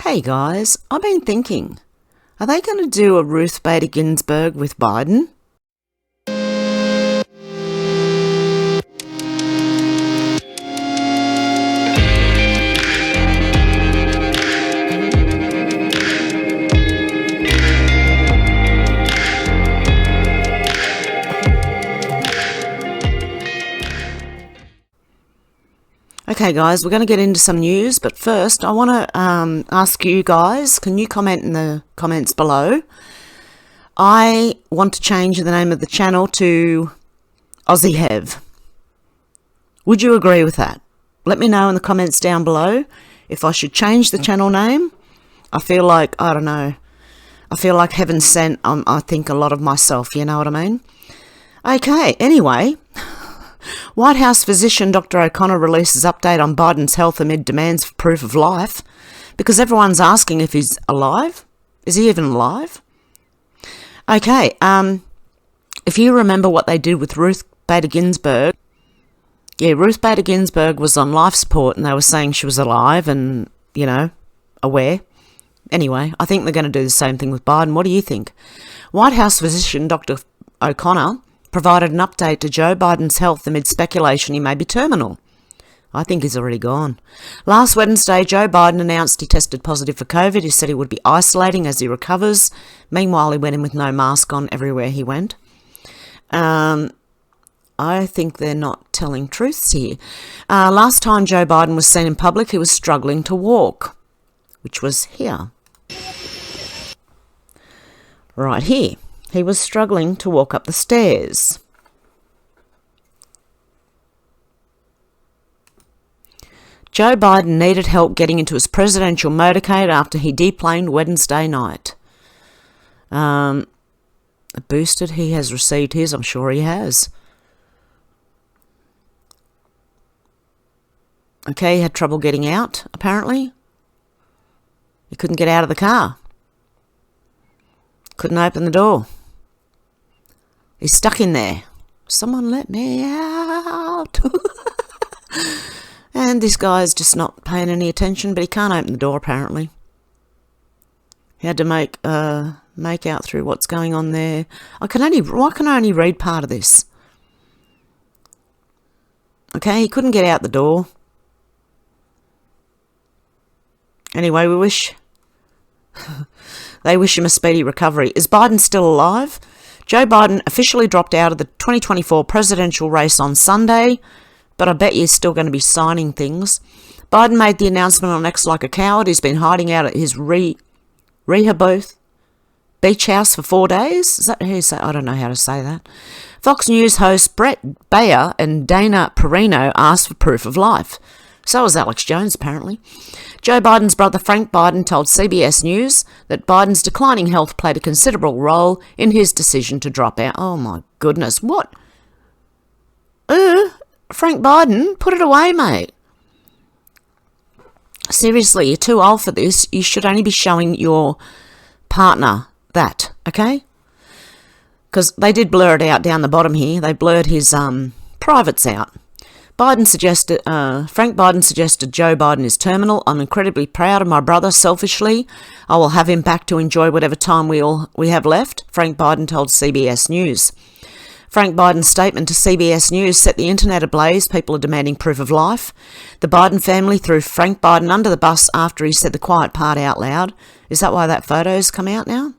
Hey guys, I've been thinking, are they going to do a Ruth Bader Ginsburg with Biden? Okay guys, we're going to get into some news, but first I want to ask you guys, can you comment in the comments below? I want to change the name of the channel to Aussie Hev. Would you agree with that? Let me know in the comments down below if I should change the channel name. I feel like, I don't know, I feel like heaven sent, I think a lot of myself, you know what I mean? Okay, anyway, White House physician Dr. O'Connor releases update on Biden's health amid demands for proof of life, because everyone's asking if he's alive. Is he even alive? Okay, if you remember what they did with Ruth Bader Ginsburg, Ruth Bader Ginsburg was on life support and they were saying she was alive and, you know, aware. Anyway, I think they're going to do the same thing with Biden. What do you think? White House physician Dr. O'Connor provided an update to Joe Biden's health amid speculation he may be terminal. I think he's already gone. Last Wednesday, Joe Biden announced he tested positive for COVID. He said he would be isolating as he recovers. Meanwhile, he went in with no mask on everywhere he went. I think they're not telling truths here. Last time Joe Biden was seen in public, he was struggling to walk, which was here. Right here. He was struggling to walk up the stairs. Joe Biden needed help getting into his presidential motorcade after he deplaned Wednesday night. Boosted, he has received his, I'm sure he has. Okay, he had trouble getting out, apparently. He couldn't get out of the car. Couldn't open the door. He's stuck in there. Someone let me out. And this guy's just not paying any attention, but he can't open the door apparently. He had to make out through what's going on there. Why can I only read part of this? Okay, he couldn't get out the door. Anyway, they wish him a speedy recovery. Is Biden still alive? Joe Biden officially dropped out of the 2024 presidential race on Sunday, but I bet you're still going to be signing things. Biden made the announcement on X like a coward. He's been hiding out at his Rehoboth beach house for 4 days. Is that how you say? I don't know how to say that. Fox News hosts Brett Baer and Dana Perino asked for proof of life. So was Alex Jones, apparently. Joe Biden's brother Frank Biden told CBS News that Biden's declining health played a considerable role in his decision to drop out. Oh, my goodness. What? Frank Biden, put it away, mate. Seriously, you're too old for this. You should only be showing your partner that, okay? Because they did blur it out down the bottom here. They blurred his privates out. Frank Biden suggested Joe Biden is terminal. I'm incredibly proud of my brother. Selfishly, I will have him back to enjoy whatever time we have left, Frank Biden told CBS News. Frank Biden's statement to CBS News set the internet ablaze. People are demanding proof of life. The Biden family threw Frank Biden under the bus after he said the quiet part out loud. Is that why that photo's come out now?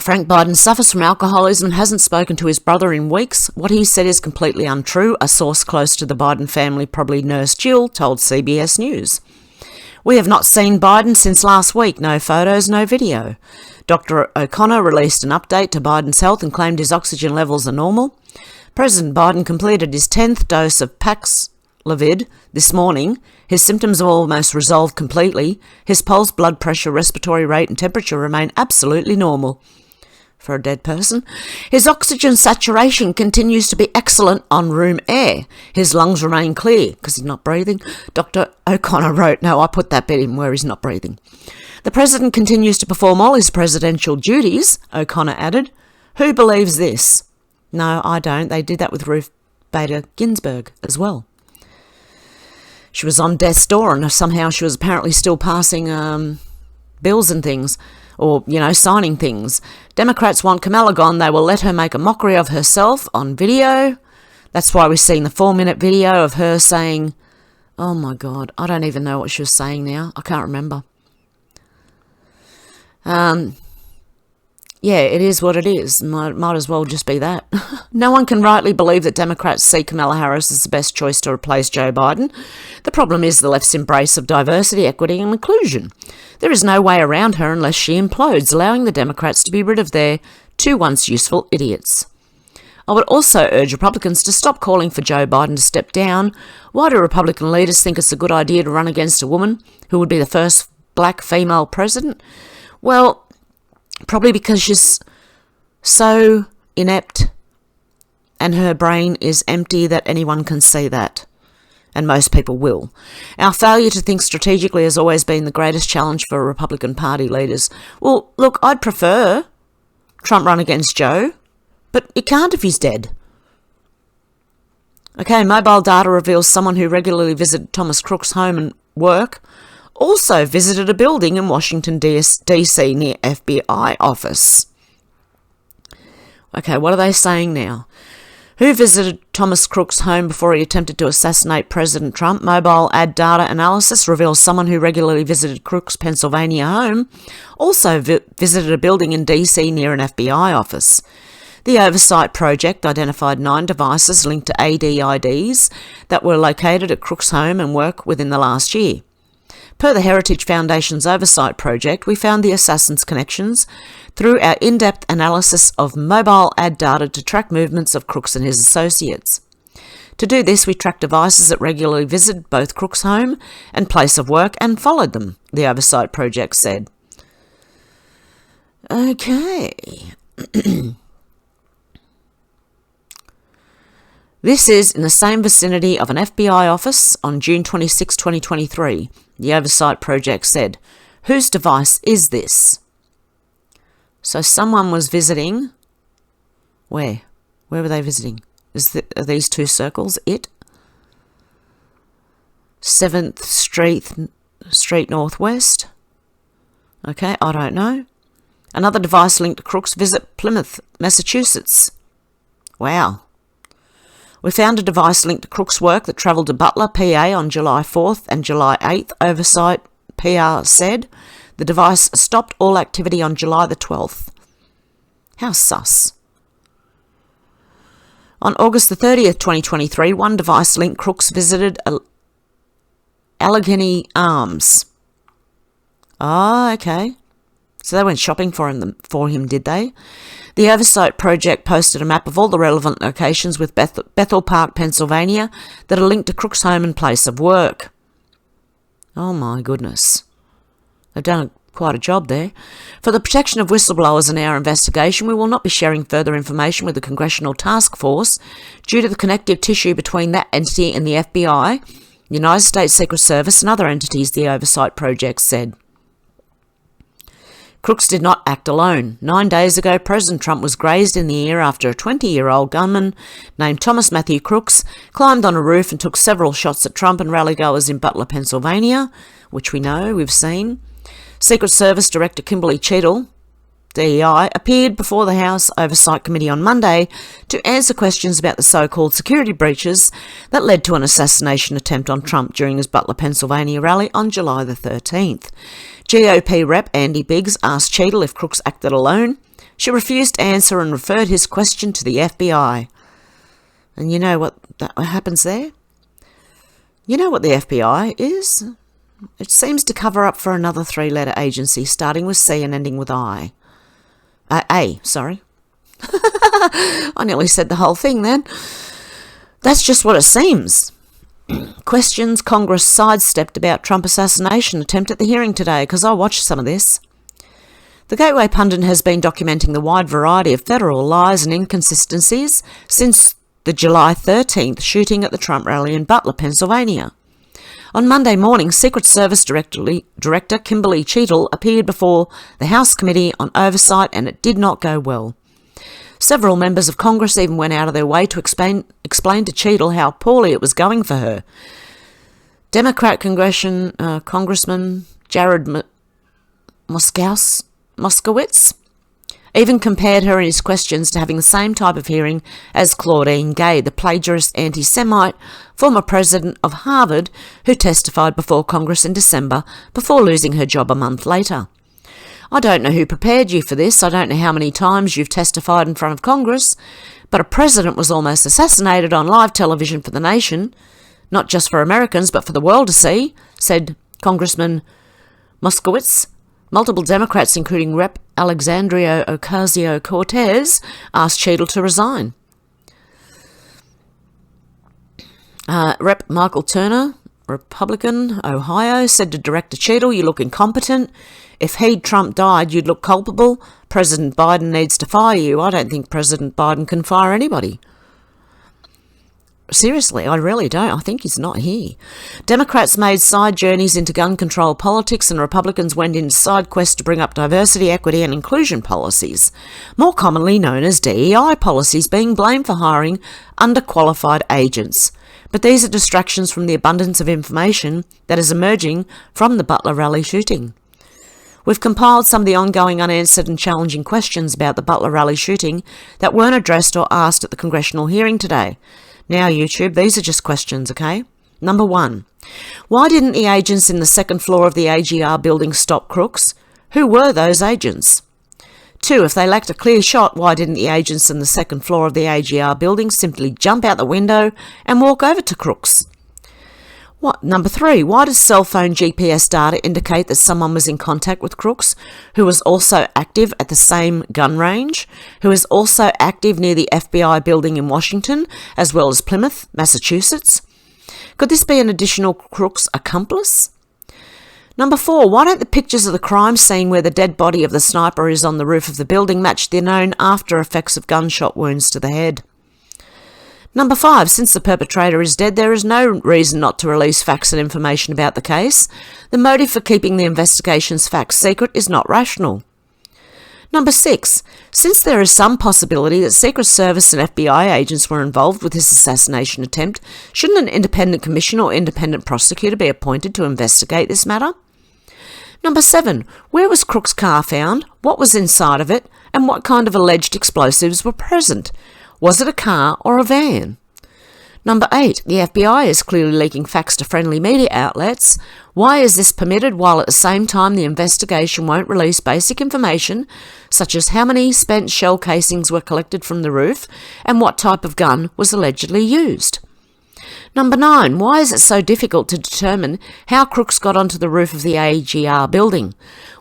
Frank Biden suffers from alcoholism and hasn't spoken to his brother in weeks. What he said is completely untrue. A source close to the Biden family, probably Nurse Jill, told CBS News. We have not seen Biden since last week. No photos, no video. Dr. O'Connor released an update to Biden's health and claimed his oxygen levels are normal. President Biden completed his 10th dose of Paxlovid this morning. His symptoms have almost resolved completely. His pulse, blood pressure, respiratory rate and temperature remain absolutely normal. For a dead person. His oxygen saturation continues to be excellent on room air. His lungs remain clear because he's not breathing. Dr. O'Connor wrote, no, I put that bit in where he's not breathing. The president continues to perform all his presidential duties, O'Connor added. Who believes this? No, I don't. They did that with Ruth Bader Ginsburg as well. Should she was on death's door and somehow she was apparently still passing bills and things, or, signing things. Democrats want Kamala gone. They will let her make a mockery of herself on video. That's why we've seen the 4-minute video of her saying, oh my God, I don't even know what she was saying now. I can't remember. Yeah, it is what it is. Might as well just be that. No one can rightly believe that Democrats see Kamala Harris as the best choice to replace Joe Biden. The problem is the left's embrace of diversity, equity and inclusion. There is no way around her unless she implodes, allowing the Democrats to be rid of their two once useful idiots. I would also urge Republicans to stop calling for Joe Biden to step down. Why do Republican leaders think it's a good idea to run against a woman who would be the first black female president? Well, probably because she's so inept and her brain is empty that anyone can see that. And most people will. Our failure to think strategically has always been the greatest challenge for Republican Party leaders. Well, look, I'd prefer Trump run against Joe, but you can't if he's dead. Okay, mobile data reveals someone who regularly visited Thomas Crook's home and work also visited a building in Washington, D.C. near FBI office. Okay, what are they saying now? Who visited Thomas Crook's home before he attempted to assassinate President Trump? Mobile ad data analysis reveals someone who regularly visited Crook's Pennsylvania home also visited a building in D.C. near an FBI office. The Oversight Project identified 9 devices linked to ADIDs that were located at Crook's home and work within the last year. Per the Heritage Foundation's Oversight Project, we found the assassin's connections through our in-depth analysis of mobile ad data to track movements of Crooks and his associates. To do this, we tracked devices that regularly visited both Crook's home and place of work and followed them, the Oversight Project said. Okay. This is in the same vicinity of an FBI office on June 26, 2023, the Oversight Project said. Whose device is this? So someone was visiting. Where? Where were they visiting? Are these two circles it? 7th Street Northwest? Okay, I don't know. Another device linked to Crook's visit Plymouth, Massachusetts. Wow. We found a device linked to Crook's work that travelled to Butler, PA on July 4th and July 8th, Oversight PR said. The device stopped all activity on July the 12th. How sus. On August the 30th, 2023, one device linked Crooks visited Allegheny Arms. Oh, okay. So they went shopping for him, did they? The Oversight Project posted a map of all the relevant locations with Bethel Park, Pennsylvania, that are linked to Crook's home and place of work. Oh my goodness. They've done quite a job there. For the protection of whistleblowers in our investigation, we will not be sharing further information with the Congressional Task Force due to the connective tissue between that entity and the FBI, the United States Secret Service and other entities, the Oversight Project said. Crooks did not act alone. 9 days ago, President Trump was grazed in the ear after a 20-year-old gunman named Thomas Matthew Crooks climbed on a roof and took several shots at Trump and rallygoers in Butler, Pennsylvania, which we know, we've seen. Secret Service Director Kimberly Cheadle, DEI, appeared before the House Oversight Committee on Monday to answer questions about the so-called security breaches that led to an assassination attempt on Trump during his Butler, Pennsylvania rally on July the 13th. GOP Rep Andy Biggs asked Cheadle if Crooks acted alone. She refused to answer and referred his question to the FBI. And you know what happens there? You know what the FBI is? It seems to cover up for another 3-letter agency starting with C and ending with I. A, sorry. I nearly said the whole thing then. That's just what it seems. Questions Congress sidestepped about Trump assassination attempt at the hearing today, because I watched some of this. The Gateway Pundit has been documenting the wide variety of federal lies and inconsistencies since the July 13th shooting at the Trump rally in Butler, Pennsylvania. On Monday morning, Secret Service Director Kimberly Cheadle appeared before the House Committee on Oversight, and it did not go well. Several members of Congress even went out of their way to explain to Cheadle how poorly it was going for her. Democrat Congressman Jared Moskowitz even compared her in his questions to having the same type of hearing as Claudine Gay, the plagiarist anti-Semite, former president of Harvard, who testified before Congress in December before losing her job a month later. I don't know who prepared you for this. I don't know how many times you've testified in front of Congress, but a president was almost assassinated on live television for the nation, not just for Americans, but for the world to see, said Congressman Moskowitz. Multiple Democrats, including Rep. Alexandria Ocasio-Cortez, asked Cheadle to resign. Rep. Michael Turner, Republican, Ohio, said to Director Cheadle, "You look incompetent. If Trump died, you'd look culpable. President Biden needs to fire you." I don't think President Biden can fire anybody. Seriously, I really don't. I think he's not here. Democrats made side journeys into gun control politics, and Republicans went into side quests to bring up diversity, equity and inclusion policies, more commonly known as DEI policies, being blamed for hiring underqualified agents. But these are distractions from the abundance of information that is emerging from the Butler rally shooting. We've compiled some of the ongoing unanswered and challenging questions about the Butler rally shooting that weren't addressed or asked at the congressional hearing today. Now, YouTube, these are just questions, okay? Number 1, why didn't the agents in the second floor of the AGR building stop crooks? Who were those agents? 2, if they lacked a clear shot, why didn't the agents in the second floor of the AGR building simply jump out the window and walk over to crooks? Number 3, why does cell phone GPS data indicate that someone was in contact with crooks who was also active at the same gun range, who is also active near the FBI building in Washington, as well as Plymouth, Massachusetts? Could this be an additional crook's accomplice? Number 4, why don't the pictures of the crime scene where the dead body of the sniper is on the roof of the building match the known after effects of gunshot wounds to the head? Number 5, since the perpetrator is dead, there is no reason not to release facts and information about the case. The motive for keeping the investigation's facts secret is not rational. Number 6, since there is some possibility that Secret Service and FBI agents were involved with this assassination attempt, shouldn't an independent commission or independent prosecutor be appointed to investigate this matter? Number 7, where was Crook's car found? What was inside of it? And what kind of alleged explosives were present? Was it a car or a van? Number 8, the FBI is clearly leaking facts to friendly media outlets. Why is this permitted while at the same time the investigation won't release basic information such as how many spent shell casings were collected from the roof and what type of gun was allegedly used? Number 9, why is it so difficult to determine how crooks got onto the roof of the AGR building?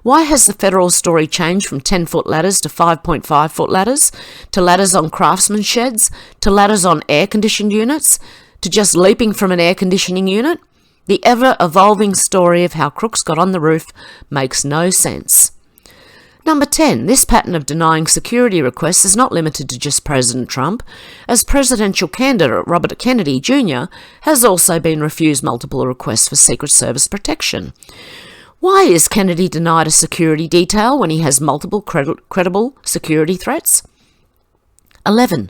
Why has the federal story changed from 10-foot ladders to 5.5-foot ladders, to ladders on craftsman sheds, to ladders on air-conditioned units, to just leaping from an air-conditioning unit? The ever-evolving story of how crooks got on the roof makes no sense. Number 10, this pattern of denying security requests is not limited to just President Trump, as presidential candidate Robert Kennedy Jr. has also been refused multiple requests for Secret Service protection. Why is Kennedy denied a security detail when he has multiple credible security threats? 11.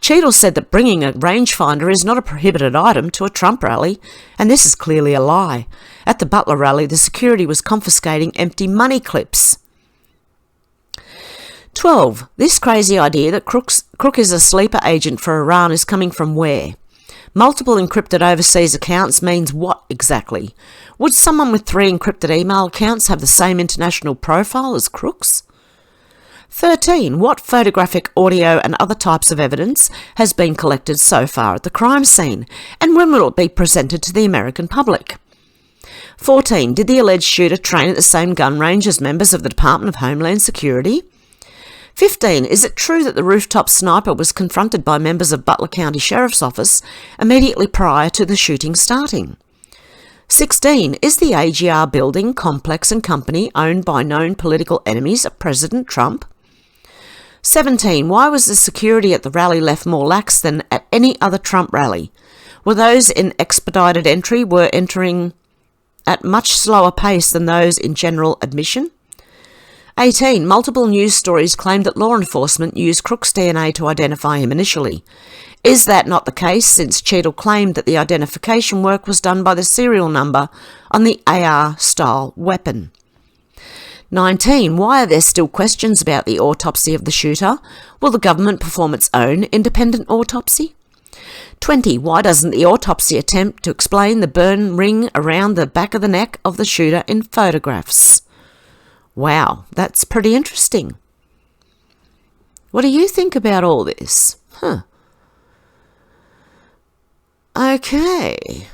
Cheadle said that bringing a rangefinder is not a prohibited item to a Trump rally, and this is clearly a lie. At the Butler rally, the security was confiscating empty money clips. 12. This crazy idea that Crook is a sleeper agent for Iran is coming from where? Multiple encrypted overseas accounts means what exactly? Would someone with 3 encrypted email accounts have the same international profile as Crook's? 13. What photographic, audio and other types of evidence has been collected so far at the crime scene, and when will it be presented to the American public? 14. Did the alleged shooter train at the same gun range as members of the Department of Homeland Security? 15. Is it true that the rooftop sniper was confronted by members of Butler County Sheriff's Office immediately prior to the shooting starting? 16. Is the AGR building, complex and company owned by known political enemies of President Trump? 17. Why was the security at the rally left more lax than at any other Trump rally? Were those in expedited entry were entering at much slower pace than those in general admission? 18. Multiple news stories claimed that law enforcement used Crook's DNA to identify him initially. Is that not the case, since Cheadle claimed that the identification work was done by the serial number on the AR-style weapon? 19. Why are there still questions about the autopsy of the shooter? Will the government perform its own independent autopsy? 20. Why doesn't the autopsy attempt to explain the burn ring around the back of the neck of the shooter in photographs? Wow, that's pretty interesting. What do you think about all this? Okay.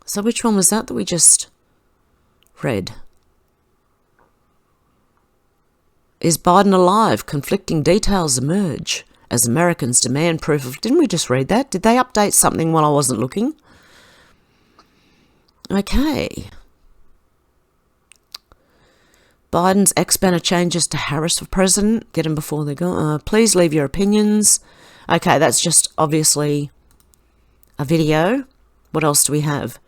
So which one was that we just read? Is Biden alive? Conflicting details emerge as Americans demand proof of... Didn't we just read that? Did they update something while I wasn't looking? Okay. Biden's ex-banner changes to Harris for president. Get him before they go. Please leave your opinions. Okay, that's just obviously a video. What else do we have?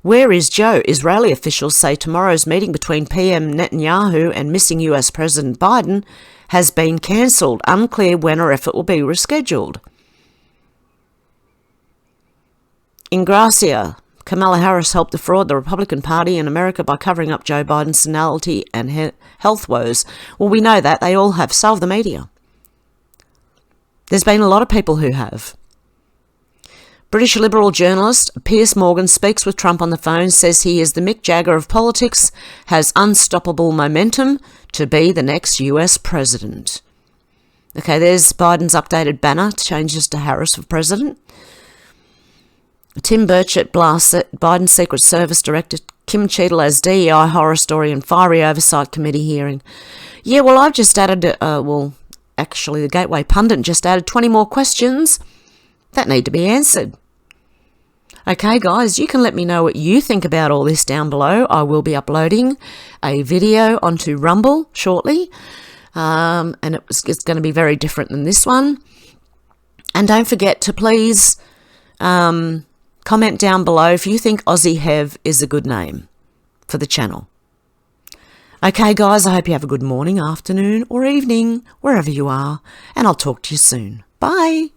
Where is Joe? Israeli officials say tomorrow's meeting between PM Netanyahu and missing US President Biden has been cancelled. Unclear when or if it will be rescheduled. In Gracia, Kamala Harris helped defraud the Republican Party in America by covering up Joe Biden's senility and health woes. Well, we know that. They all have. So have the media. There's been a lot of people who have. British Liberal journalist Piers Morgan speaks with Trump on the phone, says he is the Mick Jagger of politics, has unstoppable momentum to be the next US president. Okay, there's Biden's updated banner, changes to Harris for president. Tim Bitchute blasts Biden's Secret Service Director Kim Cheadle as DEI horror story and fiery oversight committee hearing. Yeah, well, I've just added, actually the Gateway Pundit just added 20 more questions that need to be answered. Okay, guys, you can let me know what you think about all this down below. I will be uploading a video onto Rumble shortly, and it's going to be very different than this one. And don't forget to please comment down below if you think Aussie Hev is a good name for the channel. Okay, guys, I hope you have a good morning, afternoon, or evening, wherever you are, and I'll talk to you soon. Bye.